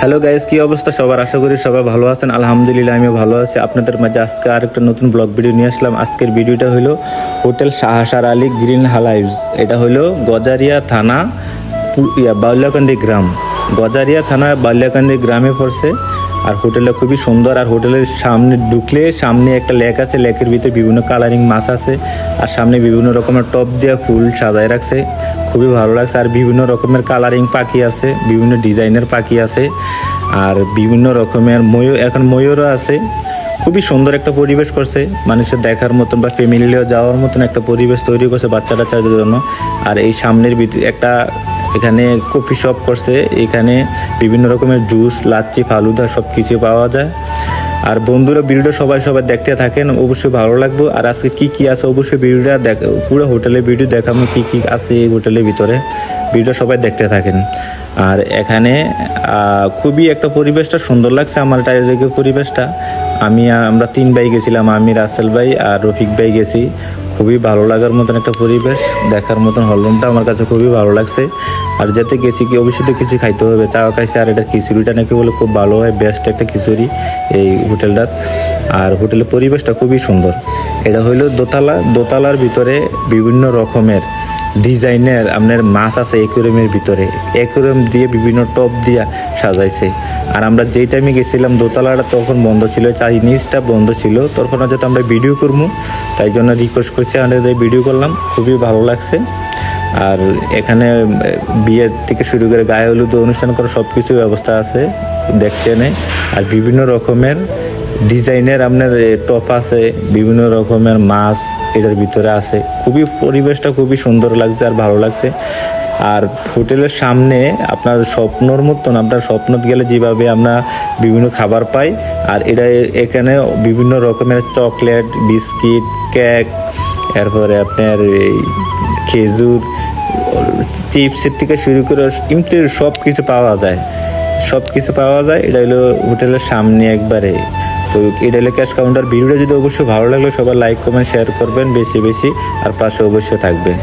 Hello guys, কি অবস্থা সবার? আশা করি সবাই ভালো আছেন। আলহামদুলিল্লাহ আমিও ভালো আছি। আপনাদের মাঝে আজকে আরেকটা নতুন ব্লগ ভিডিও নিয়ে আসলাম। আজকের ভিডিওটা হলো হোটেল শাহসার আলী গ্রিন হাইভস। এটা হলো গজারিয়া থানা বাউলিয়াকান্দি গ্রাম। গজারিয়া থানা বাউলিয়াকান্দি গ্রামে পড়ছে। আর হোটেলটা খুবই সুন্দর। আর হোটেলের সামনে ঢুকলে সামনে একটা লেক আছে, লেকের ভিতরে বিভিন্ন কালারিং মাছ আছে। আর সামনে বিভিন্ন রকমের টপ দেওয়া ফুল সাজায় রাখছে, খুবই ভালো লাগছে। আর বিভিন্ন রকমের কালারিং পাখি আছে, বিভিন্ন ডিজাইনের পাখি আছে, আর বিভিন্ন রকমের এখন ময়ূরও আছে। খুবই সুন্দর একটা পরিবেশ করছে, মানুষের দেখার মতন বা ফ্যামিলিও যাওয়ার মতন একটা পরিবেশ তৈরি করছে বাচ্চা টাচ্চাদের জন্য। আর এই সামনের ভিতরে একটা এখানে কফি শপ করছে, এখানে বিভিন্ন রকমের জুস, লাচ্ছি, ফালুদা সব কিছু পাওয়া যায়। আর বন্ধুরা, ভিডিওটা সবাই দেখতে থাকেন, অবশ্যই ভালো লাগবে। আর আজকে কি কি আছে অবশ্যই ভিডিওটা পুরো হোটেলের ভিডিও দেখাবো, কি কি আছে এই হোটেলের ভিতরে, ভিডিওটা সবাই দেখতে থাকেন। আর এখানে খুবই একটা পরিবেশটা সুন্দর লাগছে আমার চারিদিকে পরিবেশটা। আমরা 3 ভাই গেছিলাম, আমি, রাসেল ভাই আর রফিক ভাই গেছি। খুবই ভালো লাগার মতন একটা পরিবেশ, দেখার মতন হলরুমটা আমার কাছে খুবই ভালো লাগছে। আর যেতে গেছি কি অবশ্যই তো কিছু খাইতে হবে, চা খাইছে। আর এটা খিচুড়িটা নাকি বলে খুব ভালো হয়, বেস্ট একটা খিচুড়ি এই হোটেলটার। আর হোটেলের পরিবেশটা খুবই সুন্দর। এটা হইলো দোতলার ভিতরে বিভিন্ন রকমের ডিজাইনের আপনার মাছ আছে অ্যাকুরিয়ামের ভিতরে, অ্যাকুরিয়াম দিয়ে বিভিন্ন টপ দিয়া সাজাইছে। আর আমরা যেই টাইমে গেছিলাম দোতলাটা তখন বন্ধ ছিল, চাইনিজটা বন্ধ ছিল। তখন যাতে আমরা ভিডিও করবো, তাই জন্য রিকোয়েস্ট করছি, আমাদের ভিডিও করলাম, খুবই ভালো লাগছে। আর এখানে বিয়ের থেকে শুরু করে গায়ে হলুদ অনুষ্ঠান করার সব কিছু ব্যবস্থা আছে, দেখছেন। আর বিভিন্ন রকমের ডিজাইনের আপনার টপ আছে, বিভিন্ন রকমের মাছ এটার ভিতরে আছে। খুবই পরিবেশটা খুবই সুন্দর লাগছে আর ভালো লাগছে। আর হোটেলের সামনে আপনার স্বপ্নর মতন, আপনার স্বপ্ন গেলে যেভাবে আমরা বিভিন্ন খাবার পাই, আর এখানে বিভিন্ন রকমের চকলেট, বিস্কিট, কেক, এরপরে আপনার এই খেজুর, চিপসের থেকে শুরু করে সব কিছু পাওয়া যায়, এটা হলো হোটেলের সামনে একবারে। তো এটা হলো ক্যাশ কাউন্টার। ভিডিওটা যদি অবশ্যই ভালো লাগলো সবাই লাইক, কমেন্ট, শেয়ার করবেন বেশি বেশি, আর পাশে অবশ্যই থাকবেন।